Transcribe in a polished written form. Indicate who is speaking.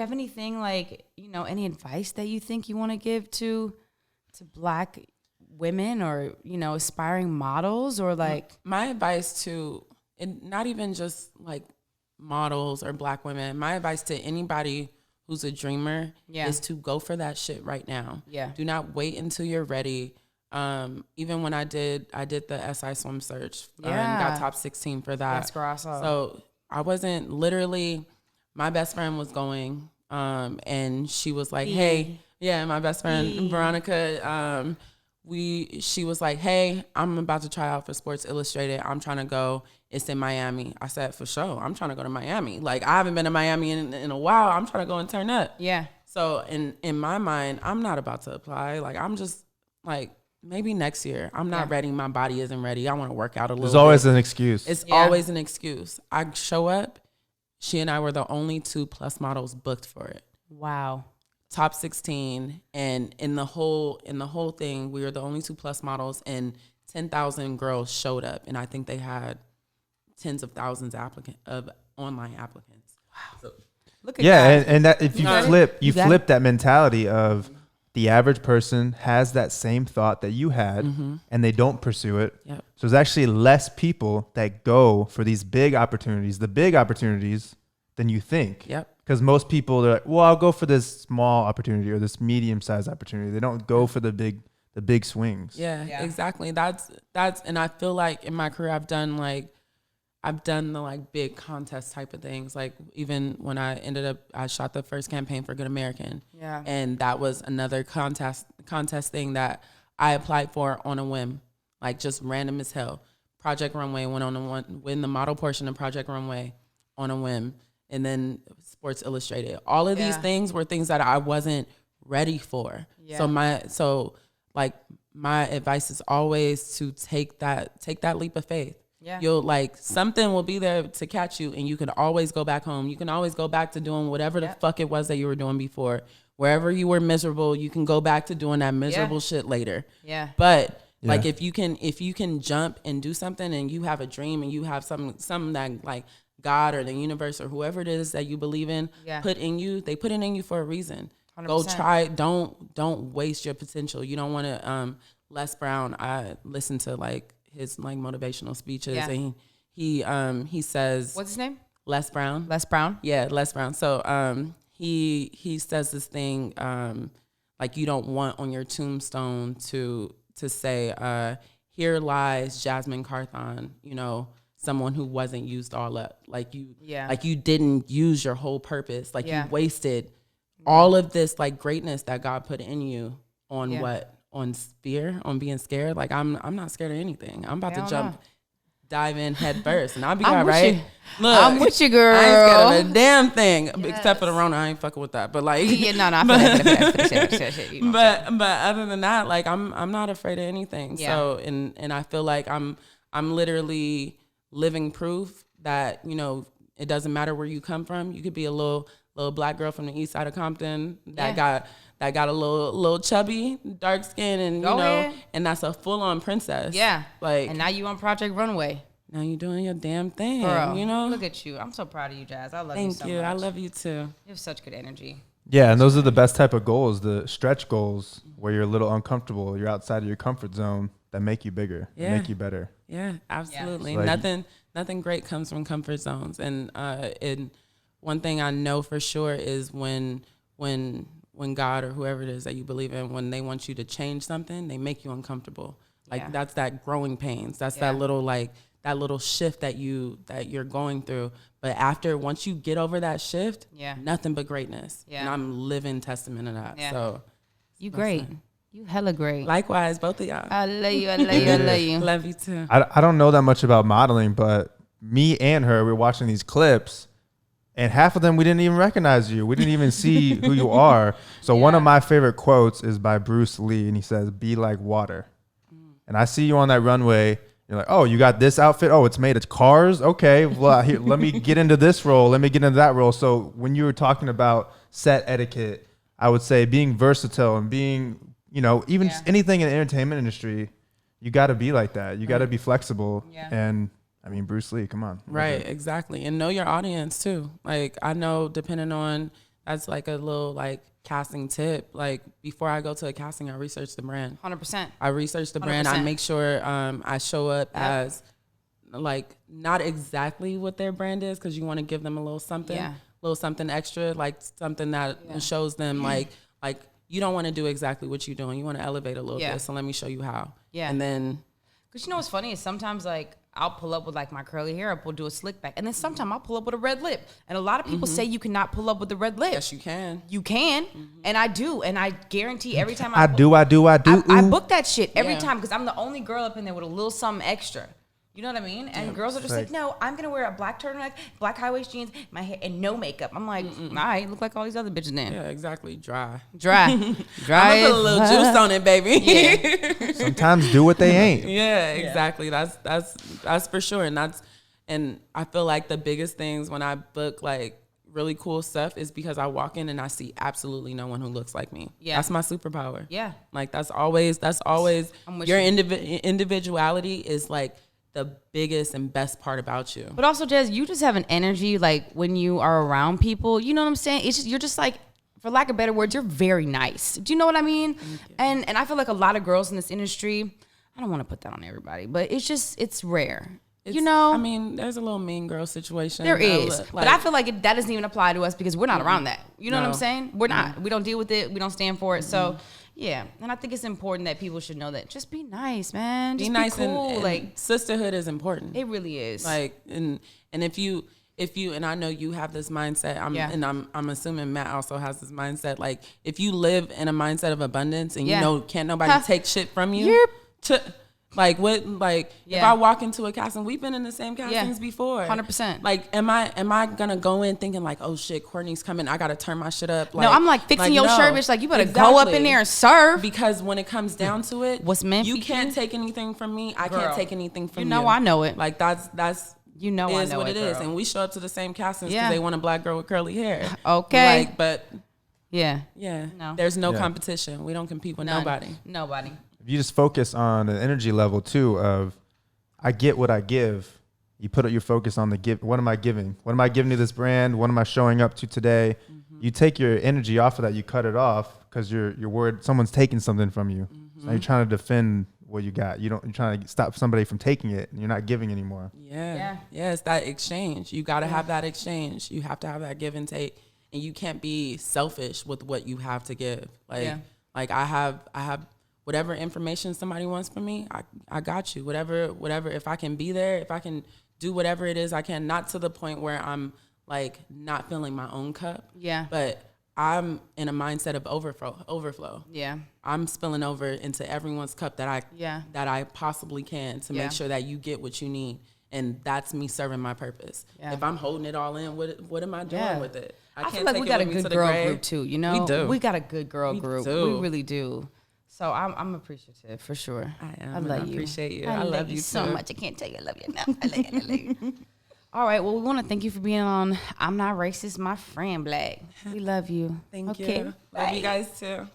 Speaker 1: have anything like, any advice that you think you want to give to Black women or, aspiring models or like?
Speaker 2: My advice to, and not even just like models or Black women, my advice to anybody who's a dreamer is to go for that shit right now.
Speaker 1: Yeah.
Speaker 2: Do not wait until you're ready. Even when I did the SI swim search and got top 16 for that.
Speaker 1: That's awesome.
Speaker 2: So I wasn't literally, my best friend was going, and she was like, hey, my best friend, Veronica, she was like, hey, I'm about to try out for Sports Illustrated. I'm trying to go. It's in Miami. I said, for sure. I'm trying to go to Miami. Like, I haven't been to Miami in a while. I'm trying to go and turn up.
Speaker 1: Yeah.
Speaker 2: So in my mind, I'm not about to apply. Like, I'm just like, maybe next year. I'm not ready. My body isn't ready. I want to work out a little bit.
Speaker 3: There's always an excuse.
Speaker 2: It's always an excuse. I show up. She and I were the only 2+ models booked for it.
Speaker 1: Wow.
Speaker 2: Top 16, and in the whole thing, we were the only 2+ models, and 10,000 girls showed up, and I think they had tens of thousands of online applicants. Wow! So,
Speaker 1: look at that.
Speaker 3: and that if you flip that mentality of the average person has that same thought that you had, and they don't pursue it.
Speaker 2: Yep.
Speaker 3: So there's actually less people that go for these big opportunities, than you think.
Speaker 2: Yep.
Speaker 3: Because most people are like, well, I'll go for this small opportunity or this medium-sized opportunity. They don't go for the big swings.
Speaker 2: Yeah, exactly. That's and I feel like in my career I've done the like big contest type of things. Like even when I shot the first campaign for Good American.
Speaker 1: Yeah.
Speaker 2: And that was another contest thing that I applied for on a whim, like just random as hell. Project Runway win the model portion of Project Runway on a whim. And then Sports Illustrated. All of these things were things that I wasn't ready for. Yeah. So my advice is always to take that leap of faith. Yeah. You'll something will be there to catch you, and you can always go back home. You can always go back to doing whatever the fuck it was that you were doing before. Wherever you were miserable, you can go back to doing that miserable shit later. Yeah. But if you can jump and do something, and you have a dream, and you have something that like God or the universe or whoever it is that you believe in put in you, they put it in you for a reason. 100%. Go try. Don't waste your potential. You don't want to. Les Brown, I listen to his motivational speeches, and he says,
Speaker 1: what's his name?
Speaker 2: Les Brown.
Speaker 1: Les Brown.
Speaker 2: Yeah, Les Brown. So he says this thing you don't want on your tombstone to say here lies Jazzmine Carthon, someone who wasn't used all up. You didn't use your whole purpose. You wasted all of this greatness that God put in you on what? On fear, on being scared. I'm not scared of anything. I'm about to dive in head first, and I'll be all right. Look,
Speaker 1: I'm with you, girl.
Speaker 2: I ain't scared of a damn thing except for the Rona. I ain't fucking with that. But I feel that. But other than that, I'm not afraid of anything. Yeah. So and I feel like I'm literally living proof that it doesn't matter where you come from. You could be a little Black girl from the east side of Compton that got a little chubby, dark skin, and and that's a full on princess. Yeah.
Speaker 1: And now you on Project Runway.
Speaker 2: Now you doing your damn thing.
Speaker 1: Girl, look at you. I'm so proud of you, Jazz. I love you so much.
Speaker 2: Thank you. I love you too.
Speaker 1: You have such good energy.
Speaker 3: Yeah, and those are the best type of goals, the stretch goals where you're a little uncomfortable, you're outside of your comfort zone, that make you bigger, make you better.
Speaker 2: Yeah, absolutely. Nothing great comes from comfort zones. And one thing I know for sure is when God or whoever it is that you believe in, when they want you to change something, they make you uncomfortable. That's that growing pains. That's that little shift that you're going through. But once you get over that shift, nothing but greatness. Yeah. And I'm living testament of that. Yeah. So
Speaker 1: you great. You hella great.
Speaker 2: Likewise, both of y'all.
Speaker 1: I love you. I love you. I love you.
Speaker 2: Love you too.
Speaker 3: I don't know that much about modeling, but me and her, we were watching these clips, and half of them we didn't even recognize you. We didn't even see who you are. So one of my favorite quotes is by Bruce Lee, and he says, "Be like water." And I see you on that runway. You're like, oh, you got this outfit? Oh, it's made of cars? Okay, well, here, let me get into this role. Let me get into that role. So when you were talking about set etiquette, I would say being versatile and being, even just anything in the entertainment industry, you got to be like that. You got to be flexible. Yeah. And I mean, Bruce Lee, come on.
Speaker 2: Right, exactly. And know your audience too. I know depending on That's like a little like casting tip. Like before I go to a casting, I research the brand.
Speaker 1: 100%.
Speaker 2: I research the brand. I
Speaker 1: 100%.
Speaker 2: make sure I show up as like not exactly what their brand is, because you want to give them a little something, little something extra, like something that shows them like you don't want to do exactly what you're doing. You want to elevate a little bit. So let me show you how.
Speaker 1: Yeah.
Speaker 2: And then,
Speaker 1: because you know what's funny is sometimes like I'll pull up with like my curly hair up, we'll do a slick back, and then sometimes I'll pull up with a red lip. And a lot of people say you cannot pull up with the red lip.
Speaker 2: yes, you can.
Speaker 1: You can, and I do, and I guarantee every time
Speaker 3: I do.
Speaker 1: I
Speaker 3: Ooh.
Speaker 1: book that shit every time because I'm the only girl up in there with a little something extra. You know what I mean? And girls are just like, no, I'm gonna wear a black turtleneck, black high waist jeans, my hair, and no makeup. I'm like, all right, look like all these other bitches then.
Speaker 2: Yeah, exactly. Dry.
Speaker 1: I'm
Speaker 2: gonna put a little juice on it, baby.
Speaker 1: Yeah.
Speaker 3: Sometimes do what they ain't.
Speaker 2: Yeah, exactly. That's for sure. And I feel like the biggest things when I book like really cool stuff is because I walk in and I see absolutely no one who looks like me.
Speaker 1: Yeah.
Speaker 2: That's my superpower.
Speaker 1: Yeah.
Speaker 2: Like that's always your individuality is like the biggest and best part about you.
Speaker 1: But also, Jazz, you just have an energy like when you are around people. You know what I'm saying? It's just, you're just like, for lack of better words, you're very nice. Do you know what I mean? And I feel like a lot of girls in this industry, I don't want to put that on everybody, but it's rare. You know?
Speaker 2: I mean, there's a little mean girl situation.
Speaker 1: There is. But I feel like that doesn't even apply to us because we're not around that. You know what I'm saying? We're not. We don't deal with it. We don't stand for it. So, yeah. And I think it's important that people should know that. Just be nice, man. Just be nice, cool.
Speaker 2: And
Speaker 1: like,
Speaker 2: sisterhood is important.
Speaker 1: It really is.
Speaker 2: Like, and if you, and I know you have this mindset, and I'm assuming Matt also has this mindset. Like, if you live in a mindset of abundance and you know can't nobody take shit from you, like what? Like if I walk into a casting, we've been in the same castings before.
Speaker 1: 100%.
Speaker 2: Like, am I gonna go in thinking like, oh shit, Courtney's coming, I gotta turn my shit up? Like,
Speaker 1: no, I'm like fixing your shirt, bitch. Like you better go up in there and serve.
Speaker 2: Because when it comes down to it,
Speaker 1: what's meant
Speaker 2: you
Speaker 1: for
Speaker 2: can't
Speaker 1: you?
Speaker 2: take anything from me. I can't take anything from you.
Speaker 1: You know I know it.
Speaker 2: Like that's
Speaker 1: you know I know
Speaker 2: what
Speaker 1: it
Speaker 2: is,
Speaker 1: girl.
Speaker 2: and we show up to the same castings because they want a black girl with curly hair.
Speaker 1: Okay,
Speaker 2: like, but
Speaker 1: yeah,
Speaker 2: no, there's no competition. We don't compete with nobody.
Speaker 3: If you just focus on the energy level too of I get what I give, you put your focus on the give. What am I giving? What am I giving to this brand? What am I showing up to today? You take your energy off of that. You cut it off because you're worried someone's taking something from you. So now you're trying to defend what you got. You're trying to stop somebody from taking it, and you're not giving anymore.
Speaker 2: Yeah. It's that exchange. You got to have that exchange. You have to have that give and take, and you can't be selfish with what you have to give. Like I have whatever information somebody wants from me, I got you. Whatever. If I can be there, if I can do whatever it is I can, not to the point where I'm like not filling my own cup.
Speaker 1: Yeah.
Speaker 2: But I'm in a mindset of overflow. Yeah. I'm spilling over into everyone's cup that I possibly can to make sure that you get what you need. And that's me serving my purpose. Yeah. If I'm holding it all in, what am I doing with it?
Speaker 1: I feel like we got a good girl group too, you know?
Speaker 2: We do.
Speaker 1: We got a good girl group. We really do. So I'm appreciative for sure.
Speaker 2: I am.
Speaker 1: I love you.
Speaker 2: Appreciate you.
Speaker 1: I love you so much. I can't tell you I love you enough. I love you. All right. Well, we want to thank you for being on I'm Not Racist, My Friend Black. We love you.
Speaker 2: Thank you. Love you guys too.